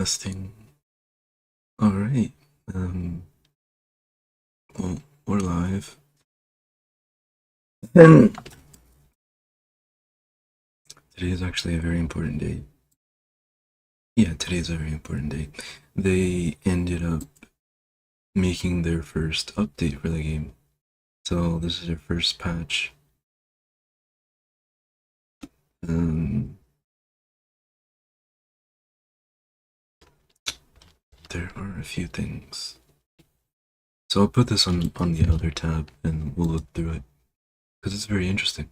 Testing. All right. Well, we're live. And today is actually a very important day. Yeah, today is a very important day. They ended up making their first update for the game. So this is their first patch. Um, there are a few things. So I'll put this on the other tab and we'll look through it because it's very interesting.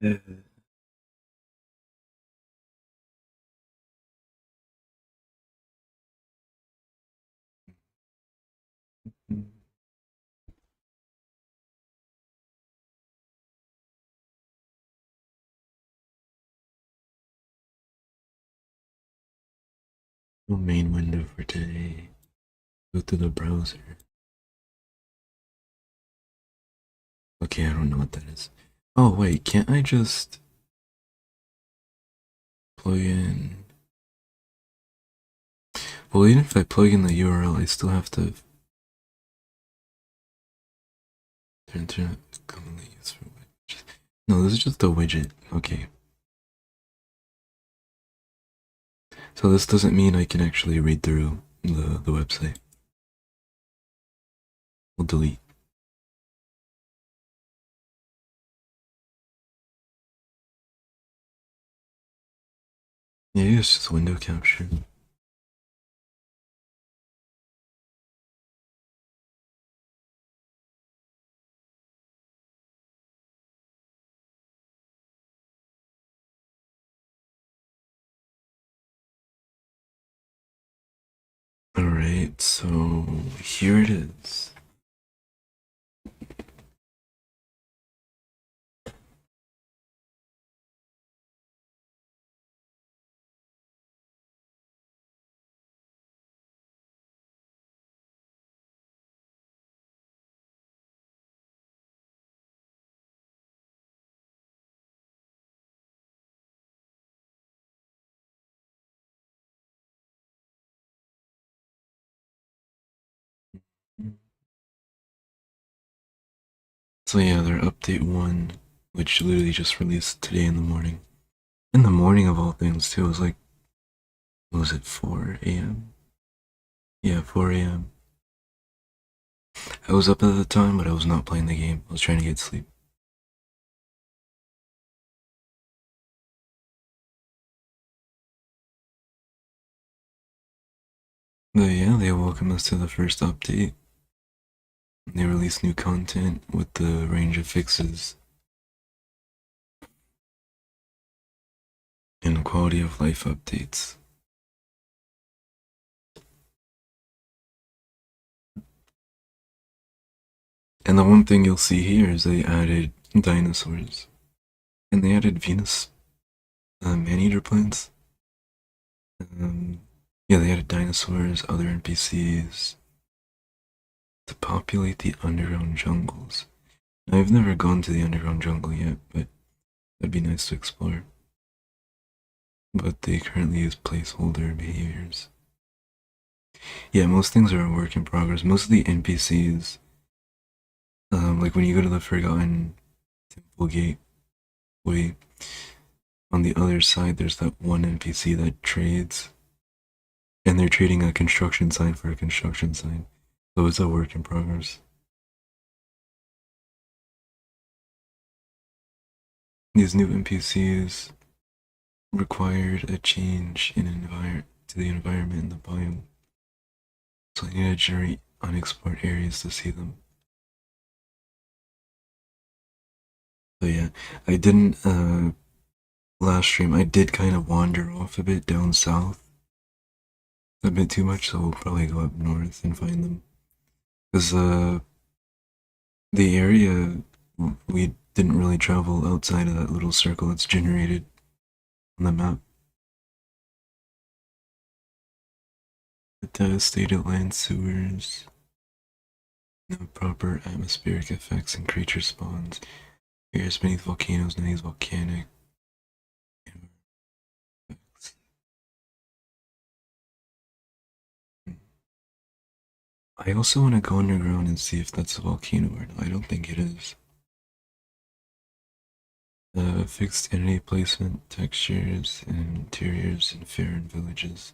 Uh, main window for today. Go to the browser. Okay, I don't know what that is. Oh wait, can't I just plug in? Well, even if I plug in the URL, I still have to turn it commonly used for widgets. No, this is just a widget. Okay. So this doesn't mean I can actually read through the website. We'll delete. Yeah, it's just window capture. Alright, so here it is. So yeah, they're update 1, which literally just released today in the morning. In the morning of all things too, it was like, what was it, 4 a.m.? Yeah, 4 a.m. I was up at the time, but I was not playing the game. I was trying to get sleep. But yeah, they welcome us to the first update. They release new content with the range of fixes and quality of life updates. And the one thing you'll see here is they added dinosaurs. And they added Venus man-eater plants. Yeah, they added dinosaurs, other NPCs to populate the underground jungles. I've never gone to the underground jungle yet, but that'd be nice to explore. But they currently use placeholder behaviors. Yeah, most things are a work in progress. Most of the NPCs, like when you go to the Forgotten Temple Gateway, on the other side there's that one NPC that trades, and they're trading a construction sign for a construction sign. So it's a work in progress. These new NPCs required a change in to the environment in the biome. So I need to generate unexplored areas to see them. So yeah, I didn't last stream. I did kind of wander off a bit down south, a bit too much. So we'll probably go up north and find them. Because the area we didn't really travel outside of that little circle that's generated on the map. The devastated land sewers. No proper atmospheric effects and creature spawns. Areas beneath volcanoes, none of these volcanic effects. I also want to go underground and see if that's a volcano or not. I don't think it is. Fixed entity placement, textures, and interiors in Fair villages.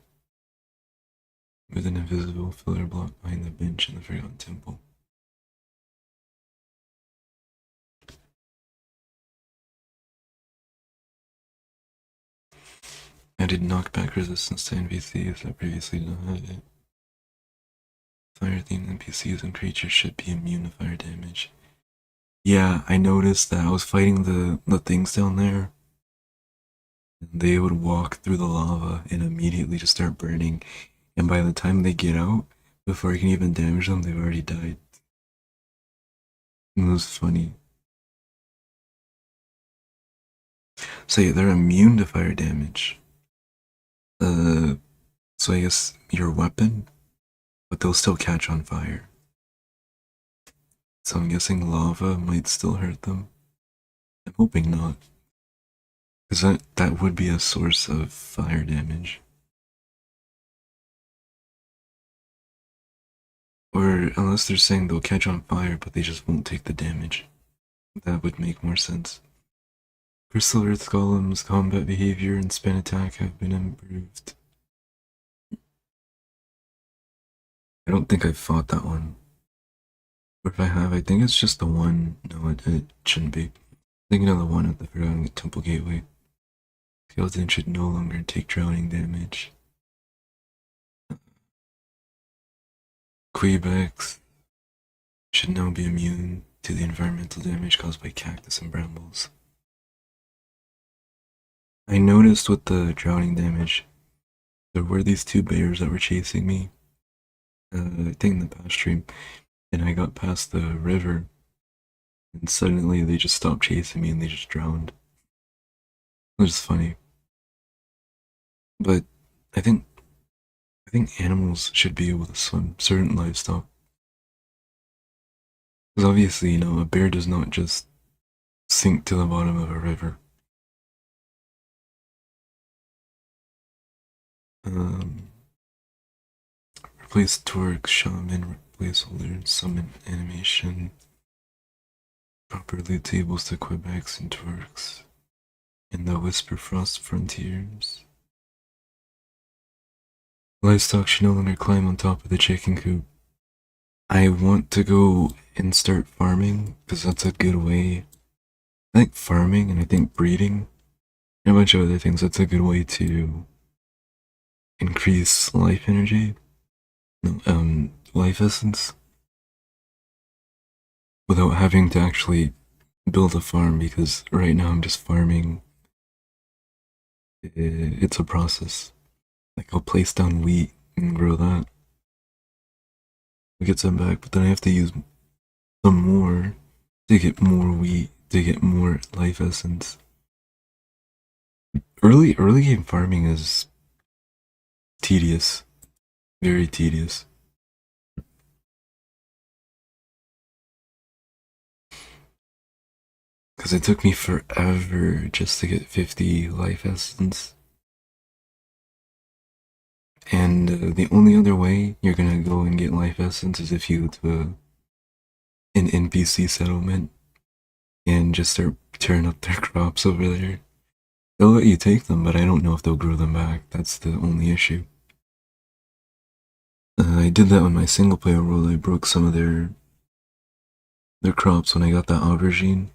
With an invisible filler block behind the bench in the Forgotten Temple. I did knockback resistance to NPCs that previously did not have it. Fire themed NPCs and creatures should be immune to fire damage. Yeah, I noticed that I was fighting the things down there. They would walk through the lava and immediately just start burning. And by the time they get out, before I can even damage them, they've already died. It was funny. So yeah, they're immune to fire damage. So I guess your weapon, but they'll still catch on fire. So I'm guessing lava might still hurt them. I'm hoping not. Because that would be a source of fire damage. Or unless they're saying they'll catch on fire, but they just won't take the damage. That would make more sense. Crystal Earth Golem's combat behavior and spin attack have been improved. I don't think I've fought that one. Or if I have, I think it's just the one. No, it shouldn't be. I'm thinking of the one at the Forgotten Temple Gateway. Skeleton should no longer take drowning damage. Quebecs should now be immune to the environmental damage caused by cactus and brambles. I noticed with the drowning damage, there were these two bears that were chasing me, I think in the past stream, and I got past the river, and suddenly they just stopped chasing me and they just drowned. It was funny. But I think animals should be able to swim, certain livestock. Because obviously, you know, a bear does not just sink to the bottom of a river. Replace Torque, Shaman, placeholder, summon animation. Proper loot tables to Quebecs and Torques. In the Whisperfrost frontiers. Livestock should no longer climb on top of the chicken coop. I want to go and start farming, because that's a good way. I think farming and I think breeding and a bunch of other things, that's a good way to increase life energy. No, life essence. Without having to actually build a farm, because right now I'm just farming. It's a process. Like I'll place down wheat and grow that. Get some back, but then I have to use some more to get more wheat, to get more life essence. Early game farming is tedious. Very tedious. Because it took me forever just to get 50 life essence. And the only other way you're gonna go and get life essence is if you go to an NPC settlement and just start tearing up their crops over there. They'll let you take them, but I don't know if they'll grow them back. That's the only issue. I did that with my single player world. I broke some of their crops when I got that aubergine.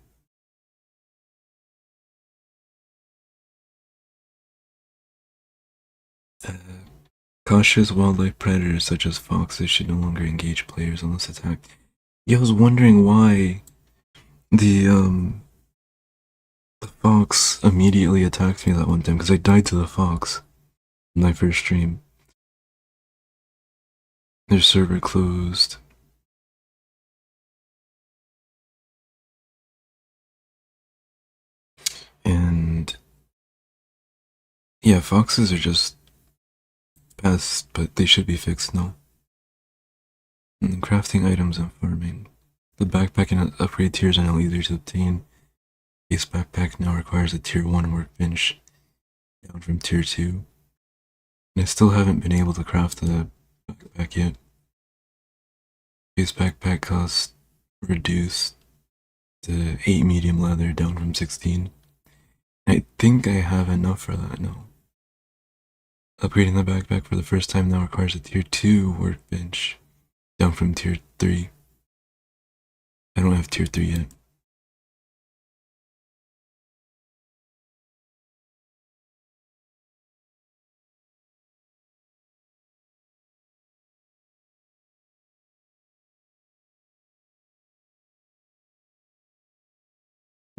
Cautious wildlife predators such as foxes should no longer engage players unless attacked. Yeah, I was wondering why the fox immediately attacked me that one time, because I died to the fox in my first stream. Their server closed. And yeah, foxes are just pests, but they should be fixed now. And crafting items and farming. The backpack and upgrade tiers are now easier to obtain. Base backpack now requires a tier 1 workbench, down from tier 2. And I still haven't been able to craft the backpack yet. Base backpack cost reduced to 8 medium leather, down from 16. I think I have enough for that now. Upgrading the backpack for the first time now requires a tier 2 workbench, down from tier 3. I don't have tier 3 yet.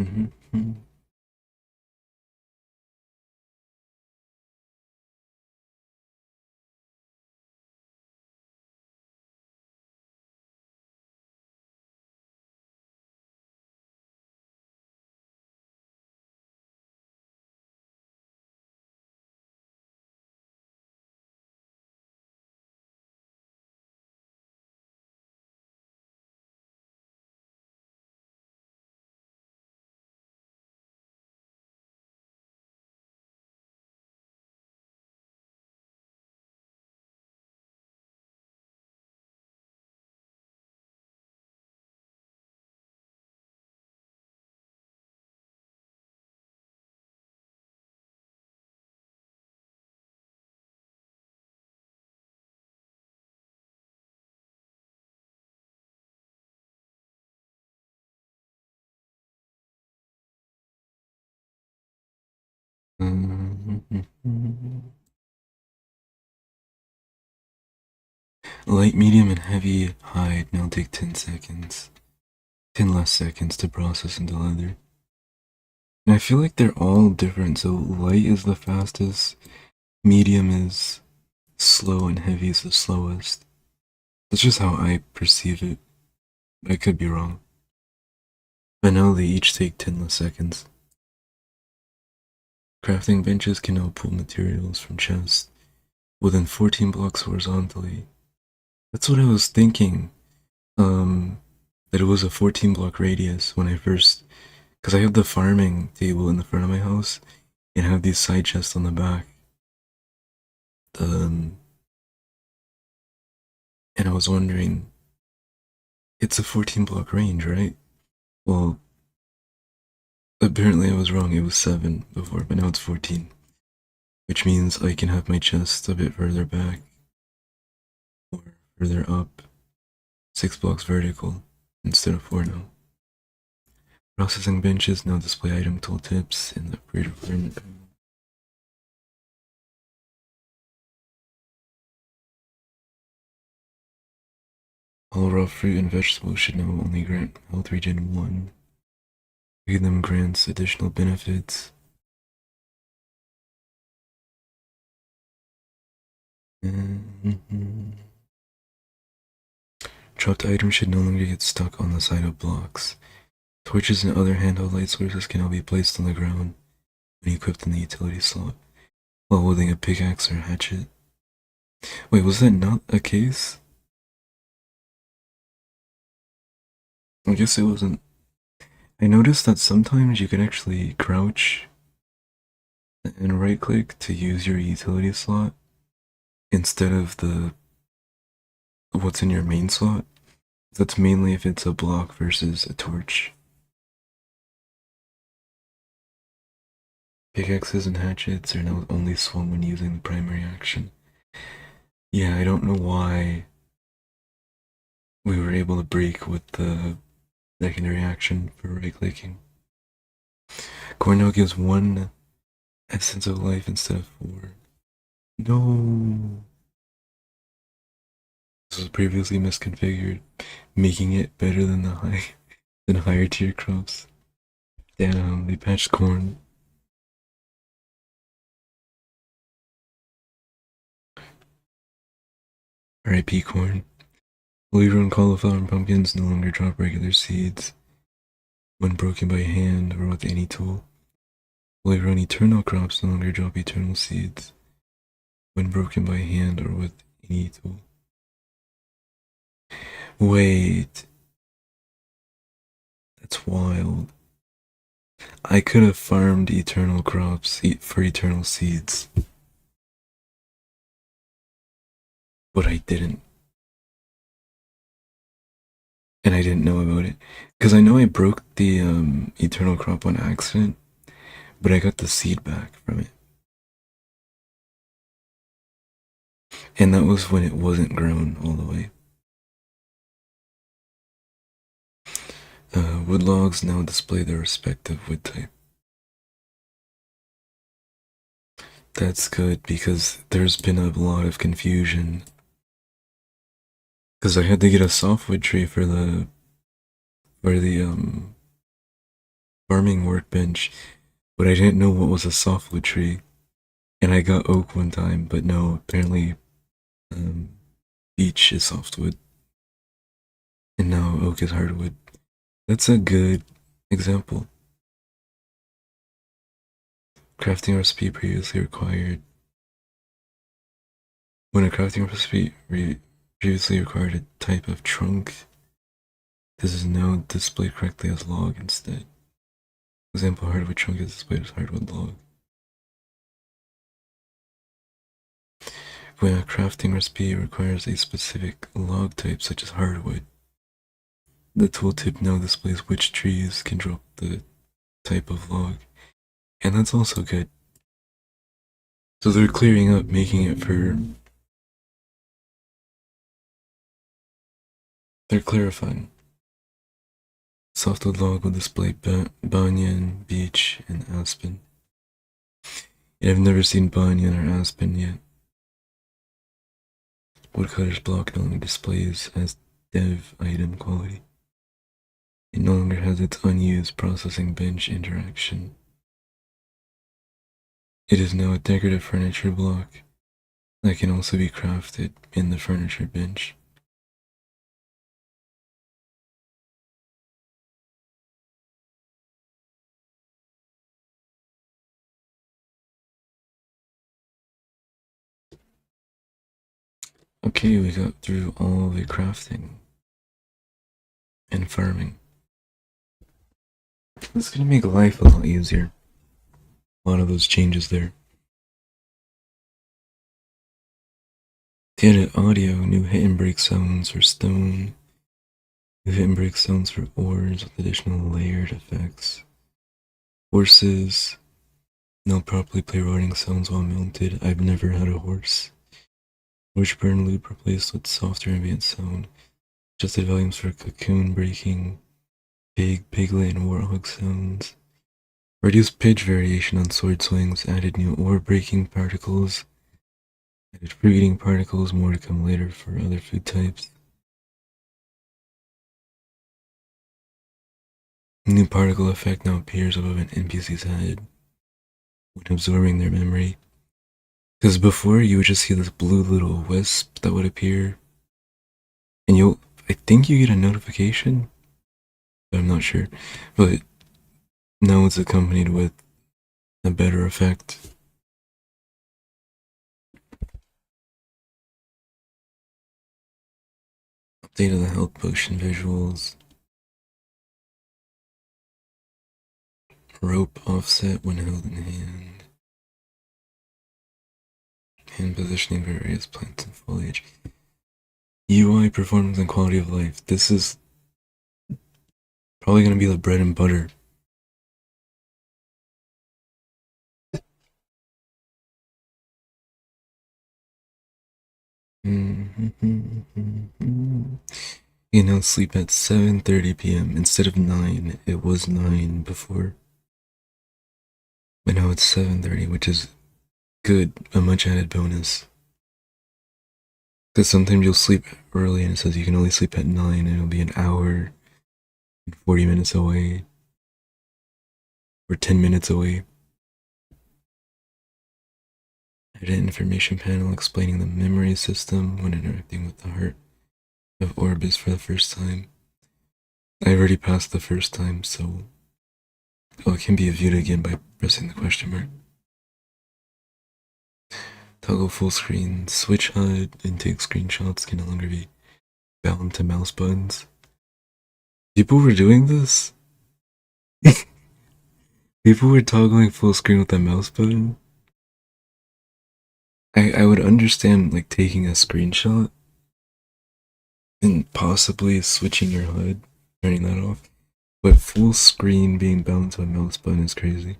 Mm-hmm. Light, medium, and heavy hide now take 10 seconds. 10 less seconds to process into leather. And I feel like they're all different. So light is the fastest, medium is slow, and heavy is the slowest. That's just how I perceive it. I could be wrong. I know they each take 10 less seconds. Crafting benches can now pull materials from chests within 14 blocks horizontally. That's what I was thinking. That it was a 14 block radius when I first, because I have the farming table in the front of my house and I have these side chests on the back. And I was wondering, it's a 14 block range, right? Well, apparently I was wrong. It was 7 before, but now it's 14, which means I can have my chest a bit further back or further up, 6 blocks vertical instead of 4 now. Processing benches now display item tooltips in the upgrade requirement panel. All raw fruit and vegetables should now only grant health regen 1. Feeding them grants additional benefits. Dropped items should no longer get stuck on the side of blocks. Torches and other handheld light sources can now be placed on the ground when equipped in the utility slot, while holding a pickaxe or hatchet. Wait, was that not a case? I guess it wasn't. I noticed that sometimes you can actually crouch and right click to use your utility slot instead of the what's in your main slot. That's mainly if it's a block versus a torch. Pickaxes and hatchets are now only swung when using the primary action. Yeah, I don't know why we were able to break with the secondary action for right clicking. Corn now gives 1 essence of life instead of 4. No. This was previously misconfigured, making it better than than higher tier crops. Damn, they patched corn. RIP corn. Fully grown cauliflower and pumpkins no longer drop regular seeds when broken by hand or with any tool. Fully grown eternal crops no longer drop eternal seeds when broken by hand or with any tool. Wait, that's wild. I could have farmed eternal crops for eternal seeds, but I didn't. And I didn't know about it. Because I know I broke the eternal crop on accident, but I got the seed back from it. And that was when it wasn't grown all the way. Wood logs now display their respective wood type. That's good because there's been a lot of confusion. Because I had to get a softwood tree for the farming workbench, but I didn't know what was a softwood tree. And I got oak one time, but no, apparently um, beech is softwood. And now oak is hardwood. That's a good example. Crafting recipe previously required. When a crafting recipe previously required a type of trunk, this is now displayed correctly as log instead. Example, hardwood trunk is displayed as hardwood log. When a crafting recipe requires a specific log type such as hardwood, the tooltip now displays which trees can drop the type of log. And that's also good. So they're clearing up, making it for... They're clarifying. Softwood log will display banyan, beech, and aspen. And I've never seen banyan or aspen yet. Woodcutter's block no longer displays as dev item quality. It no longer has its unused processing bench interaction. It is now a decorative furniture block that can also be crafted in the furniture bench. Okay, we got through all the crafting and farming. It's gonna make life a lot easier. A lot of those changes there. To edit audio, new hit and break sounds for stone, new hit and break sounds for ores with additional layered effects. Horses, now properly play roaring sounds while mounted. I've never had a horse. Wishburn loop replaced with softer ambient sound. Adjusted volumes for cocoon breaking, pig, piglet, and warthog sounds. Reduced pitch variation on sword swings, added new ore breaking particles, added fruit eating particles, more to come later for other food types. New particle effect now appears above an NPC's head when absorbing their memory. Because before you would just see this blue little wisp that would appear, and I think you get a notification, but I'm not sure. But now it's accompanied with a better effect. Update of the health potion visuals. Rope offset when held in hand. Hand positioning for various plants and foliage. UI performance and quality of life. This is probably going to be the bread and butter. You now sleep at 7:30 p.m. instead of 9. It was 9 before. But now it's 7:30, which is good, a much added bonus. Because sometimes you'll sleep early and it says you can only sleep at 9 and it'll be an hour and 40 minutes away. Or 10 minutes away. Added information panel explaining the memory system when interacting with the heart of Orbis for the first time. I already passed the first time, so it can be viewed again by pressing the question mark. Toggle full screen, switch HUD, and take screenshots can no longer be bound to mouse buttons. People were doing this? People were toggling full screen with that mouse button? I would understand like taking a screenshot and possibly switching your HUD, turning that off. But full screen being bound to a mouse button is crazy.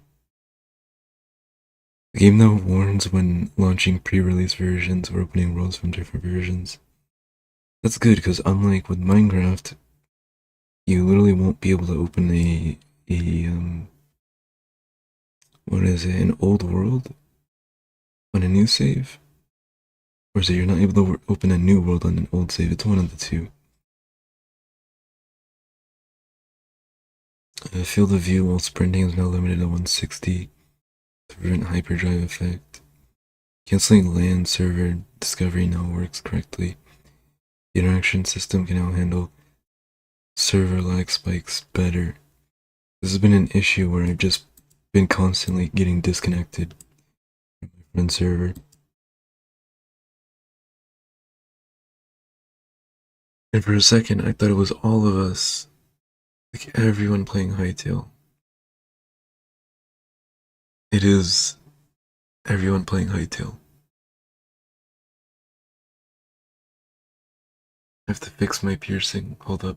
The game now warns when launching pre-release versions or opening worlds from different versions. That's good because unlike with Minecraft, you literally won't be able to open a what is it, an old world on a new save? Or is it you're not able to open a new world on an old save? It's one of the two. Field of view while sprinting is now limited to 160 to prevent hyperdrive effect. Canceling LAN server discovery now works correctly. The interaction system can now handle server lag spikes better. This has been an issue where I've just been constantly getting disconnected from my friend's server. And for a second, I thought it was all of us, like everyone playing Hytale. It is everyone playing Hytale. I have to fix my piercing. Hold up.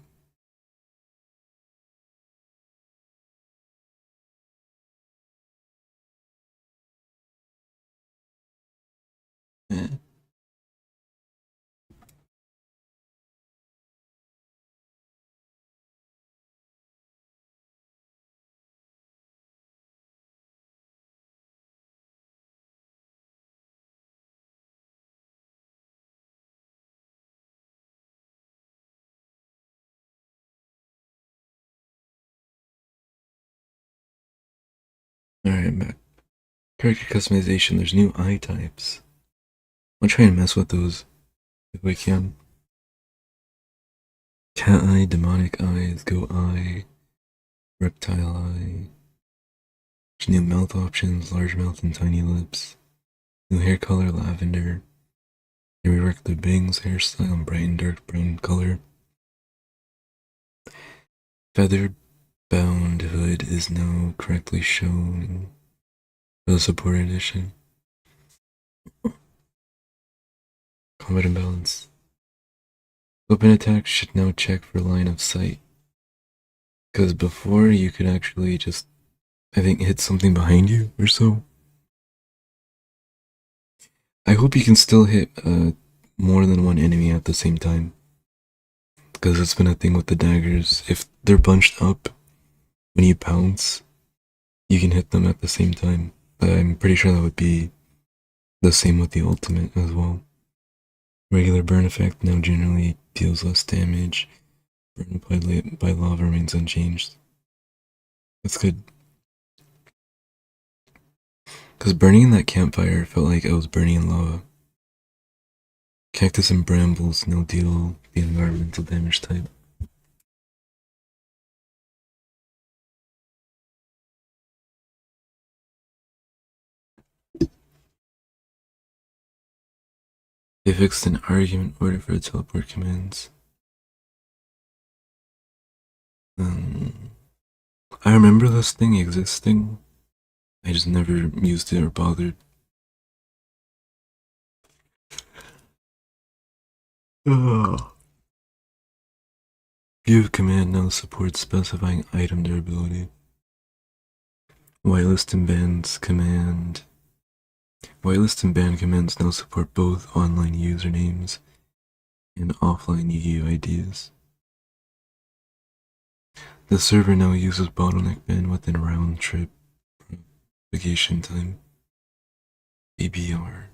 Eh. Alright, I'm back. Character customization, there's new eye types. I'll try and mess with those if I can. Cat eye, demonic eyes, goat eye, reptile eye. There's new mouth options, large mouth and tiny lips. New hair color, lavender. They reworked the Bing's hairstyle in bright and dark brown color. Feather bound hood is now correctly shown for the support edition. Combat imbalance. Weapon attacks should now check for line of sight. Because before you could actually just, I think, hit something behind you or so. I hope you can still hit more than one enemy at the same time. Because it's been a thing with the daggers. If they're bunched up, when you pounce, you can hit them at the same time. I'm pretty sure that would be the same with the ultimate as well. Regular burn effect now generally deals less damage. Burn by lava remains unchanged. That's good. Because burning in that campfire felt like I was burning in lava. Cactus and brambles now deal the environmental damage type. They fixed an argument order for the teleport commands. I remember this thing existing. I just never used it or bothered. Give command now supports specifying item durability. Whitelist and bans command. Whitelist and ban commands now support both online usernames and offline UUIDs. The server now uses bottleneck ban within round trip propagation time. ABR.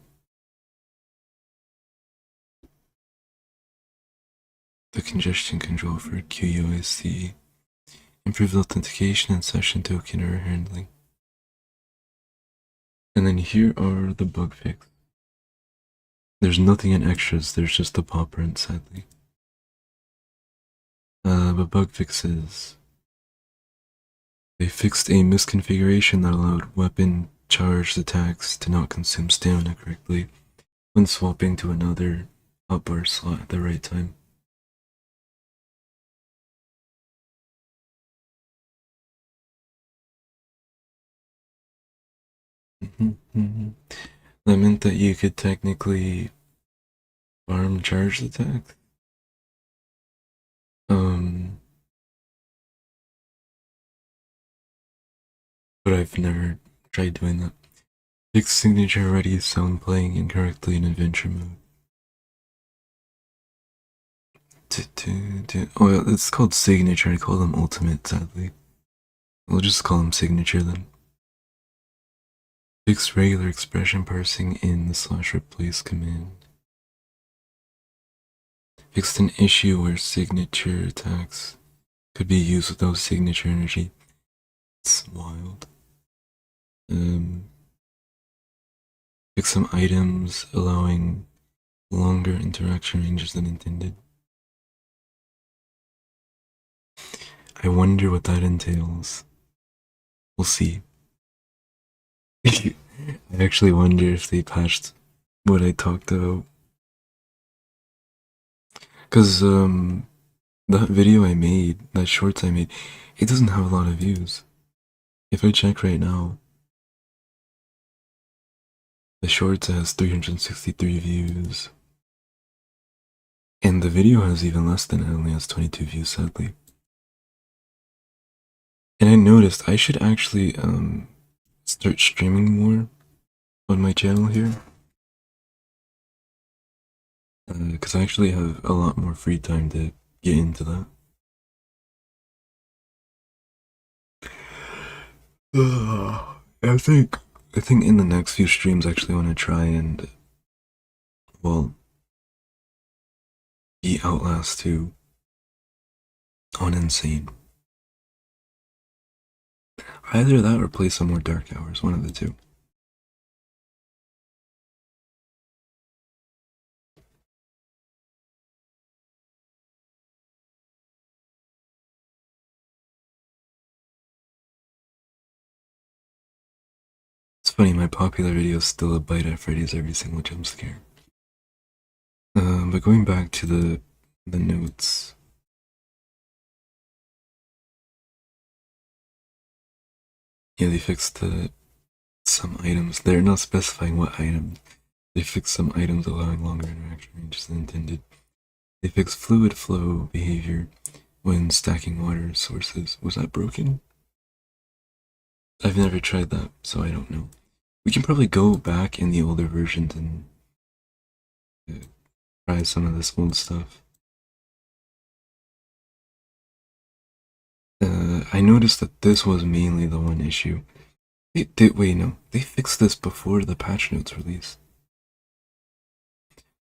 The congestion control for QUIC. Improved authentication and session token error handling. And then here are the bug fix. There's nothing in extras, there's just the pop print, sadly. But bug fixes. They fixed a misconfiguration that allowed weapon charged attacks to not consume stamina correctly when swapping to another hotbar slot at the right time. That meant that you could technically farm charged attack. Um, but I've never tried doing that. Fixed signature ready sound playing incorrectly in adventure mode. Oh, it's called signature. I call them ultimate, sadly. We'll just call them signature then. Fix regular expression parsing in the /replace command. Fixed an issue where signature attacks could be used without signature energy. It's wild. Fix some items allowing longer interaction ranges than intended. I wonder what that entails. We'll see. I actually wonder if they patched what I talked about. Because, that video I made, that shorts I made, it doesn't have a lot of views. If I check right now, the shorts has 363 views. And the video has even less than it, only has 22 views, sadly. And I noticed I should actually, start streaming more on my channel here. Because I actually have a lot more free time to get into that. I think in the next few streams I actually want to try and, well, beat Outlast 2 on Insane. Either that or play some more Dark Hours, one of the two. It's funny, my popular video is still a bite at Freddy's every single jump scare. But going back to the notes. Yeah, they fixed some items. They're not specifying what items. They fixed some items allowing longer interaction ranges than intended. They fixed fluid flow behavior when stacking water sources. Was that broken? I've never tried that, so I don't know. We can probably go back in the older versions and try some of this old stuff. I noticed that this was mainly the one issue. Wait, no. They fixed this before the patch notes release.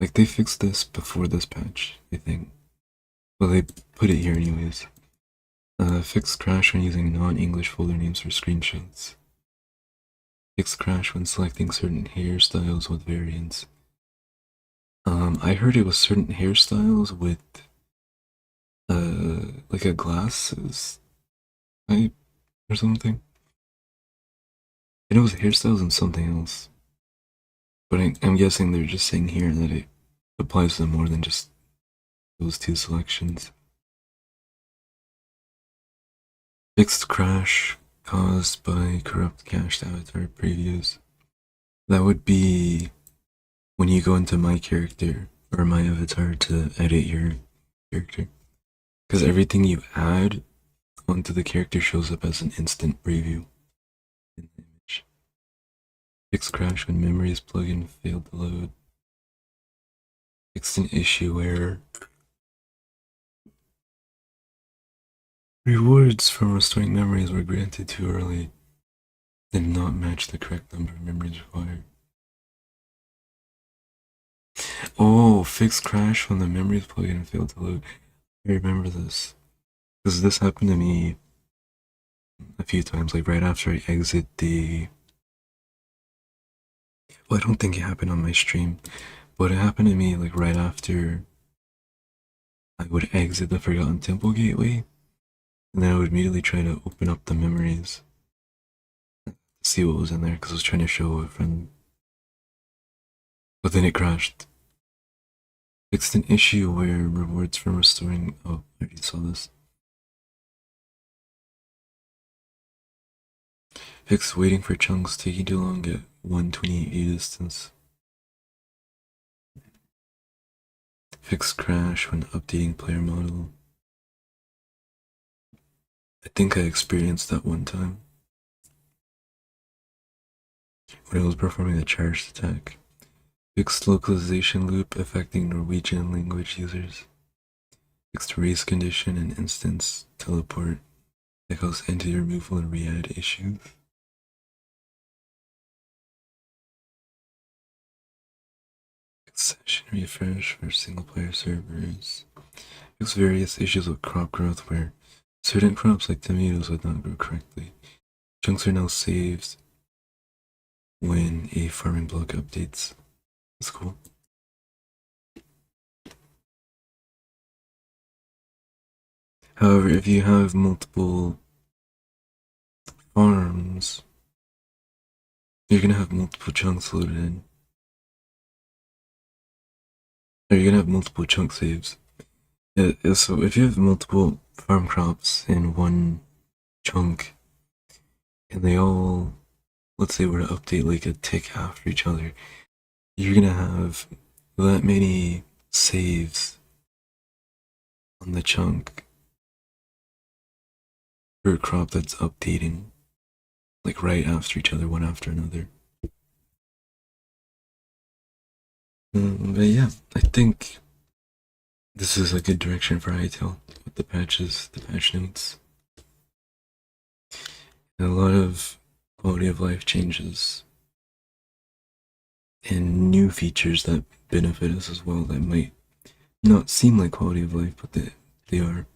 Like, they fixed this before this patch, I think. Well, they put it here anyways. Fixed crash when using non-English folder names for screenshots. Fixed crash when selecting certain hairstyles with variants. I heard it was certain hairstyles with, like a glasses type or something. And it was hairstyles and something else. But I'm guessing they're just saying here that it applies to more than just those two selections. Fixed crash caused by corrupt cached avatar previews. That would be when you go into my character or my avatar to edit your character. Because everything you add onto the character shows up as an instant preview in the image. Fixed crash when memories plugin failed to load. Fixed an issue error. Rewards from restoring memories were granted too early. Did not match the correct number of memories required. Oh, fixed crash when the memories plugin failed to load. I remember this. Because this happened to me a few times, like right after I exit the... Well, I don't think it happened on my stream, but it happened to me like right after I would exit the Forgotten Temple gateway, and then I would immediately try to open up the memories to see what was in there, because I was trying to show a friend. But then it crashed. Fixed an issue where rewards from restoring... Oh, I already saw this. Fixed waiting for chunks taking too long 128 distance. Fix crash when updating player model. I think I experienced that one time when I was performing a charged attack. Fixed localization loop affecting Norwegian language users. Fixed race condition and instance teleport. Echoes entity removal and re-add issues. Session refresh for single player servers. Fix various issues with crop growth where certain crops like tomatoes would not grow correctly. Chunks are now saved when a farming block updates. That's cool. However, if you have multiple farms, you're gonna have multiple chunks loaded in. Or you're gonna have multiple chunk saves. Yeah, so if you have multiple farm crops in one chunk, and they all, let's say, were to update like a tick after each other, you're gonna have that many saves on the chunk for a crop that's updating like right after each other, one after another. But yeah, I think this is a good direction for Hytale with the patches, the patch notes. And a lot of quality of life changes and new features that benefit us as well that might not seem like quality of life, but they are.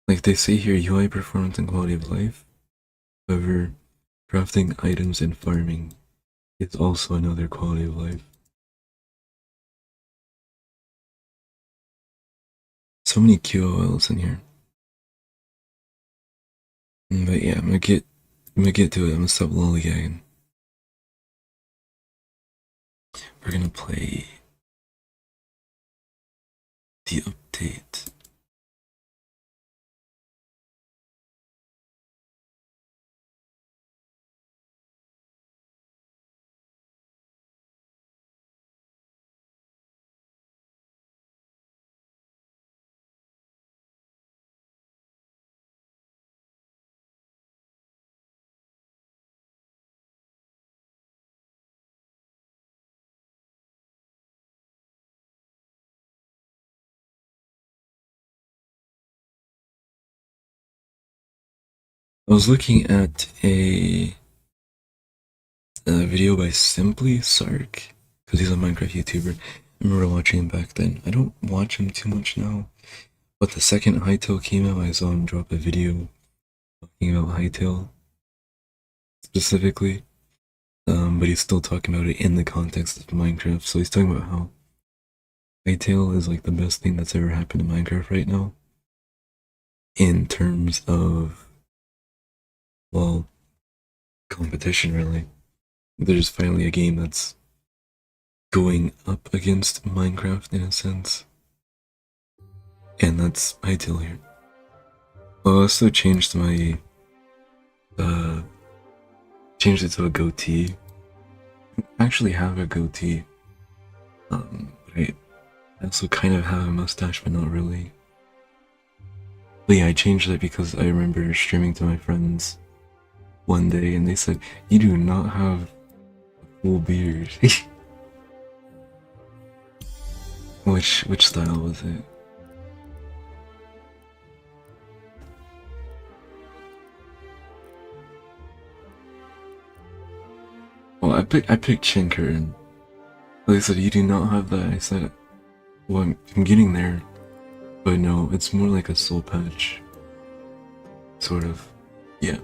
Like they say here, UI performance and quality of life. However, crafting items and farming is also another quality of life. So many QOLs in here. But yeah, I'm gonna get to it. I'm gonna stop lollygagging. We're gonna play the update. I was looking at a video by Simply Sark, because he's a Minecraft YouTuber. I remember watching him back then. I don't watch him too much now, but the second Hytale came out, I saw him drop a video talking about Hytale specifically. But he's still talking about it in the context of Minecraft. So he's talking about how Hytale is like the best thing that's ever happened to Minecraft right now, in terms of, well, competition really. There's finally a game that's going up against Minecraft in a sense. And that's Hytale here. Well, I also changed my changed it to a goatee. I actually have a goatee. But I also kind of have a mustache, but not really. But yeah, I changed it because I remember streaming to my friends one day and they said, "You do not have a full beard." Which style was it? Well, I picked chin curtain. They said, "You do not have that." I said, "Well, I'm getting there." But no, it's more like a soul patch. Sort of. Yeah.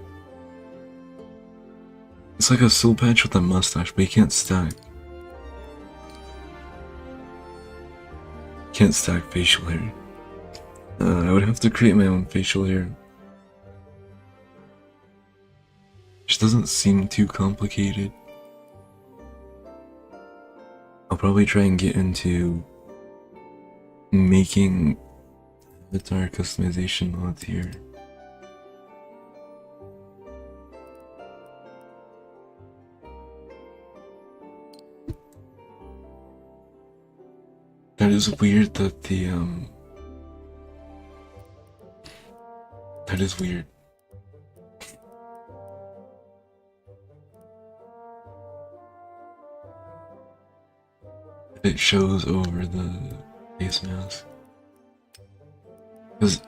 It's like a soul patch with a mustache, but you can't stack. Can't stack facial hair. I would have to create my own facial hair. Which doesn't seem too complicated. I'll probably try and get into making avatar customization mods here. is weird that that is weird. It shows over the face mask. Because,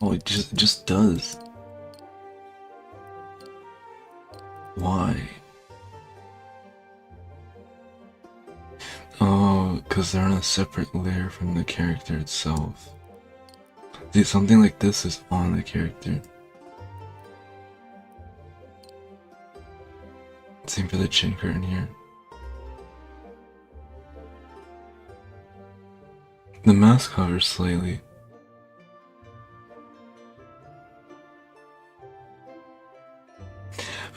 oh, it just does. Why? Oh, because they're on a separate layer from the character itself. See, something like this is on the character. Same for the chin curtain here. The mask hovers slightly.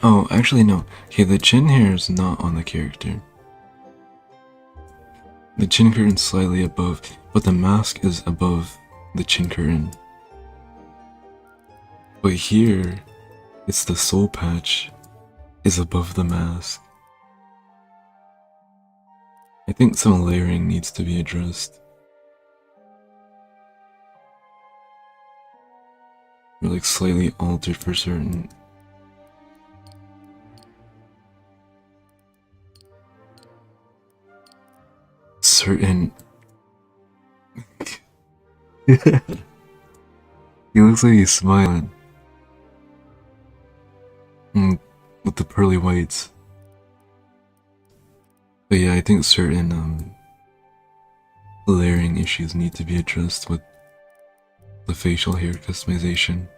Oh, actually no. Okay, the chin hair is not on the character. The chin curtain's slightly above, but the mask is above the chin curtain. But here, it's the soul patch is above the mask. I think some layering needs to be addressed. Or like slightly altered for certain. He looks like he's smiling. With the pearly whites. But yeah, I think certain layering issues need to be addressed with the facial hair customization.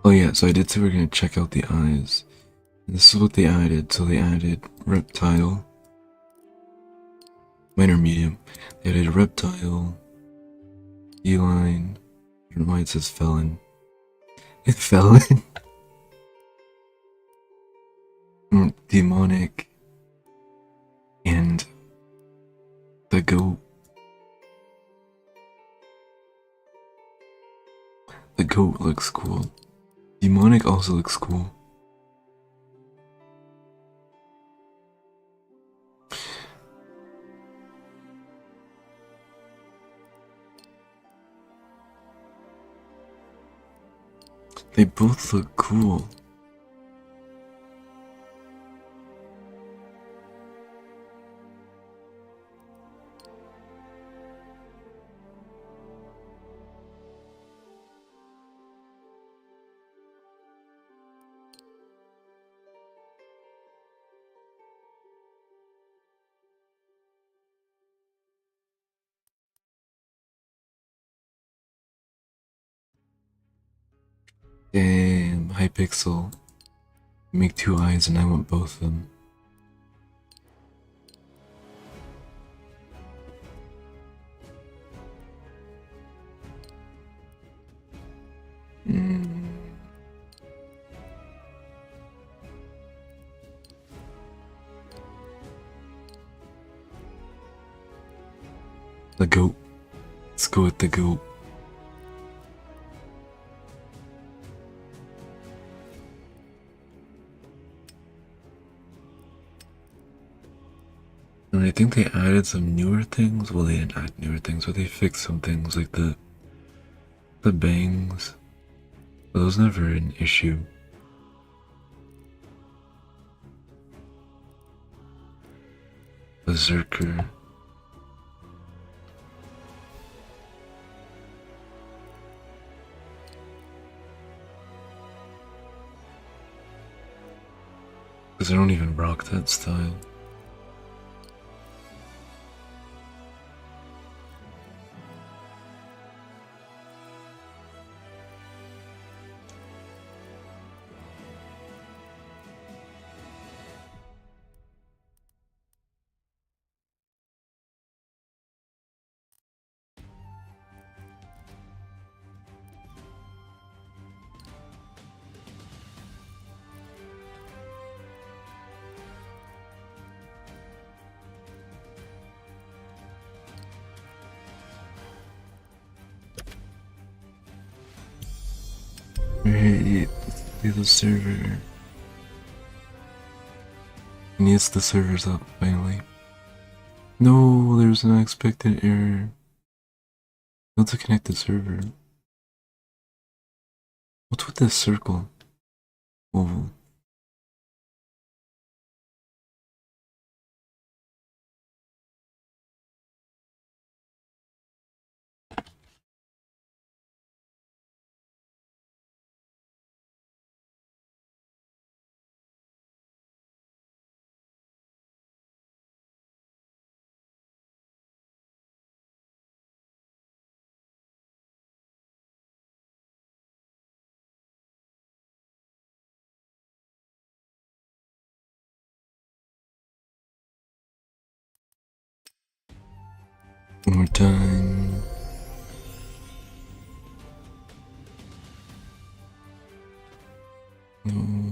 Oh yeah, so I did say we're gonna check out the eyes. And this is what they added. So they added reptile, minor medium. They added reptile, feline. I don't know why it says felon. Felon. Demonic, and the goat. The goat looks cool. Demonic also looks cool. They both look cool. Damn, Hypixel. Make two eyes and I want both of them. The goat. Let's go with the goat. And I think they added some newer things. Well, they didn't add newer things, but they fixed some things like the bangs. But that was never an issue. Berserker. Because I don't even rock that style. Alright, let's play the server. And yes, the server's up finally. No, there's an unexpected error. Failed to connect the server. What's with this circle? Oval. One more time. No.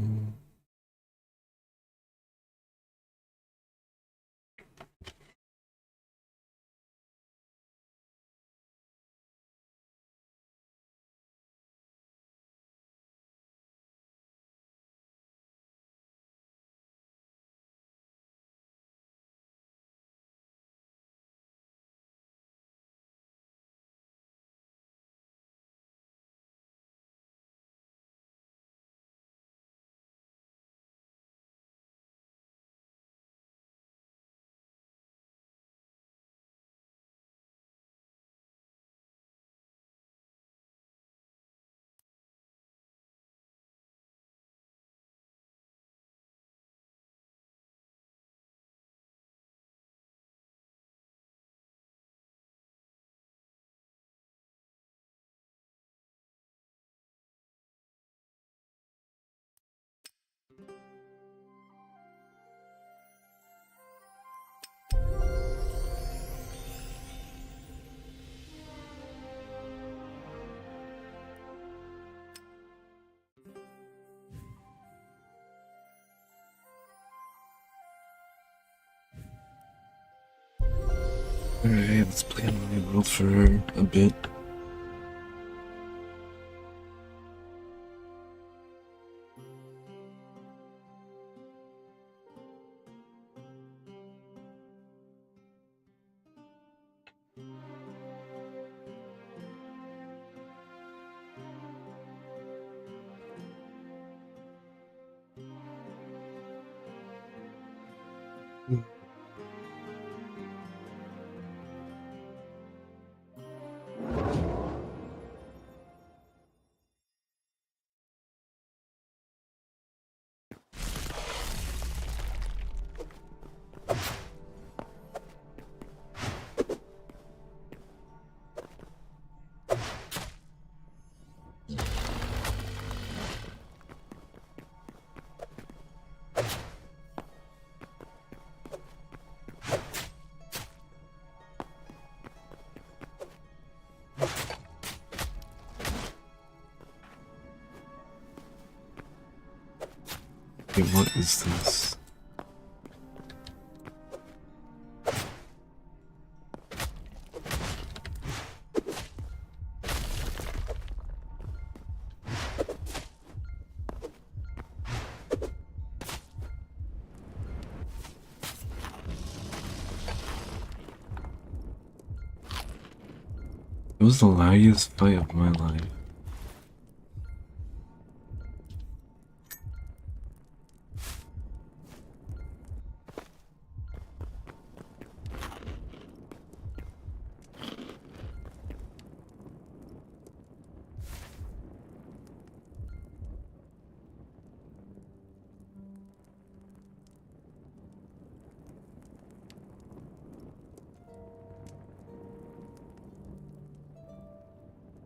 Alright, let's play on my world for a bit. Okay, what is this? It was the laggiest fight of my life.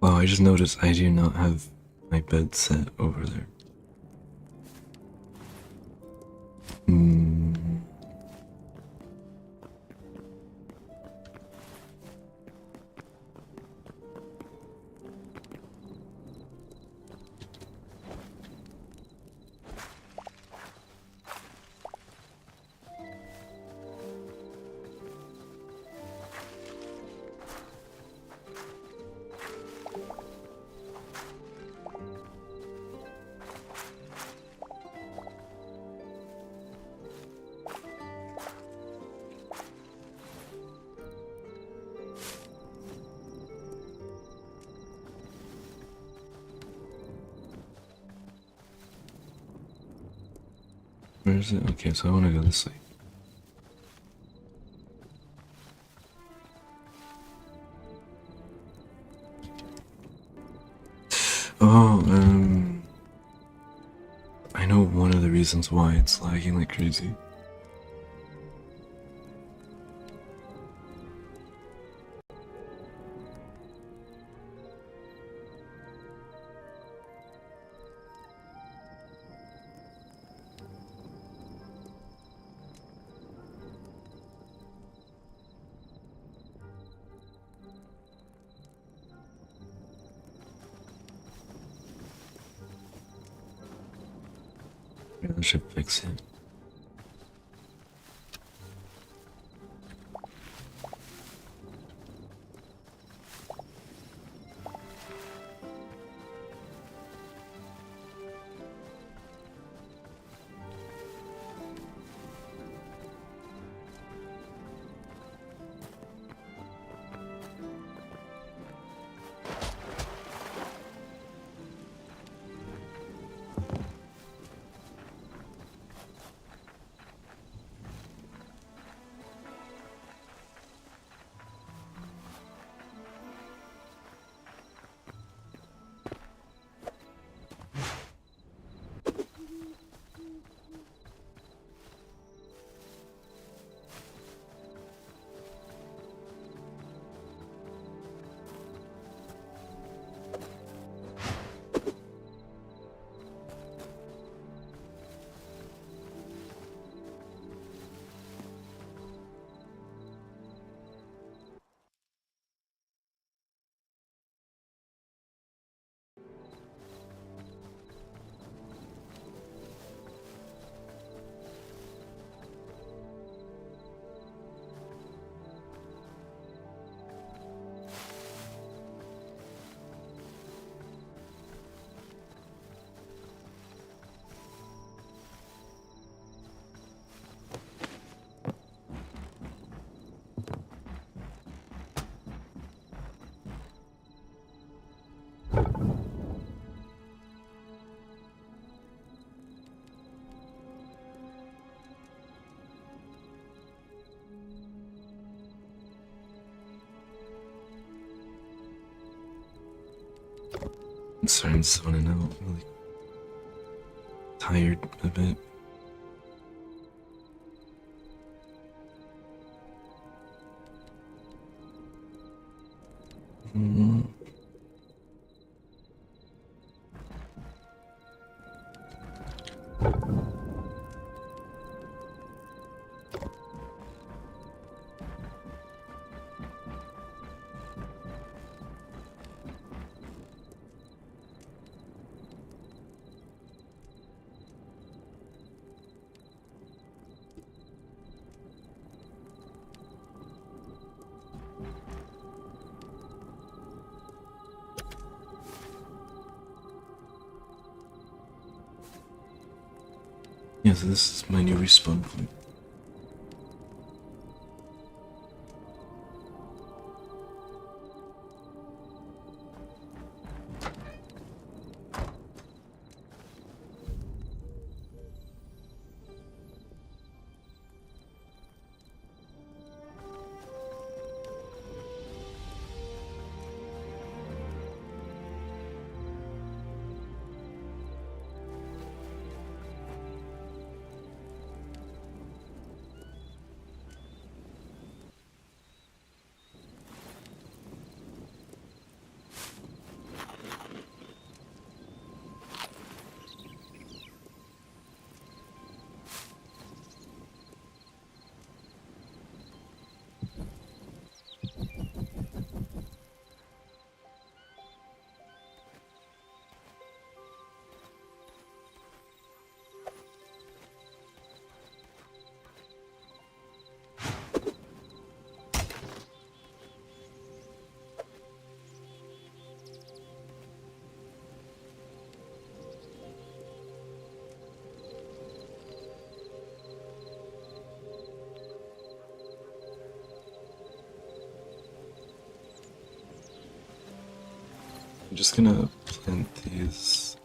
Wow, I just noticed I do not have my bed set over there. Where is it? Okay, so I want to go this way. Oh, I know one of the reasons why it's lagging like crazy. Yeah, that should fix it. I'm starting zoning out, really tired a bit. Mm. Yes, this is my new respawn point. I'm just gonna plant these.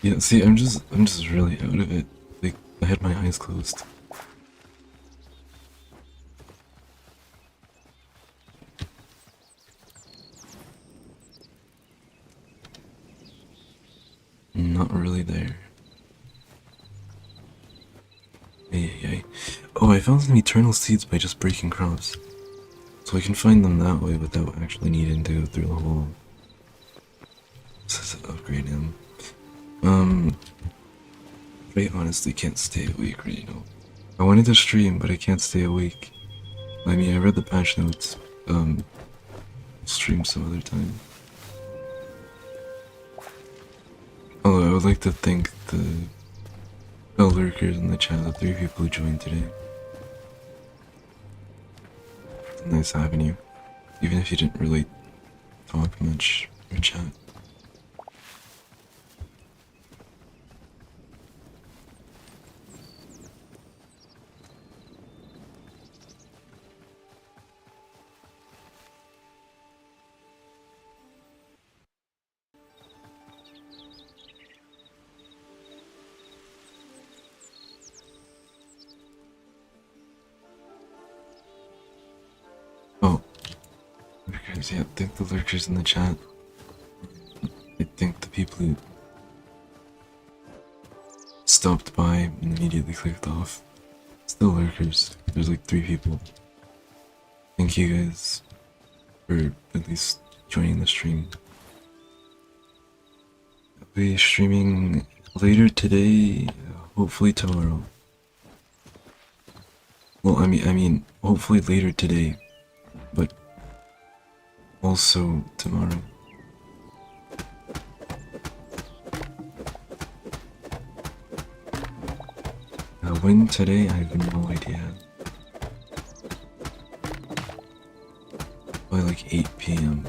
Yeah, see, I'm just really out of it. Like, I had my eyes closed. Not really there. Ay. Oh, I found some eternal seeds by just breaking crops. So I can find them that way without actually needing to go through the whole... Says upgrade him. I honestly can't stay awake right now. I wanted to stream, but I can't stay awake. I mean, I read the patch notes. Stream some other time. Although I would like to thank the lurkers in the chat, the 3 people who joined today. It's a nice having you, even if you didn't really talk much or chat. Oh, lurkers, yeah, thank the lurkers in the chat. I thank the people who stopped by and immediately clicked off. Still lurkers. There's like 3 people. Thank you guys for at least joining the stream. I'll be streaming later today, hopefully tomorrow. Well, I mean, hopefully later today, but also tomorrow. When today, I have no idea. By like 8 p.m.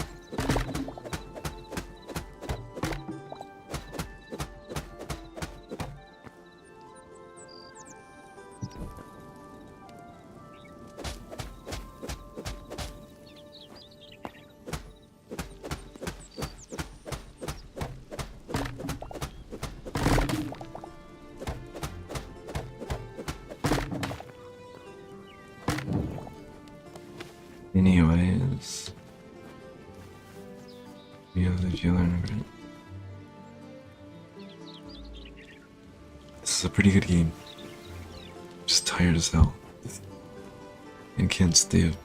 Anyways, yeah, did you learn about it? This is a pretty good game. Just tired as hell. And can't stay up.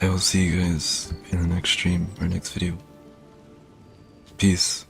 I will see you guys in the next stream or next video. Peace.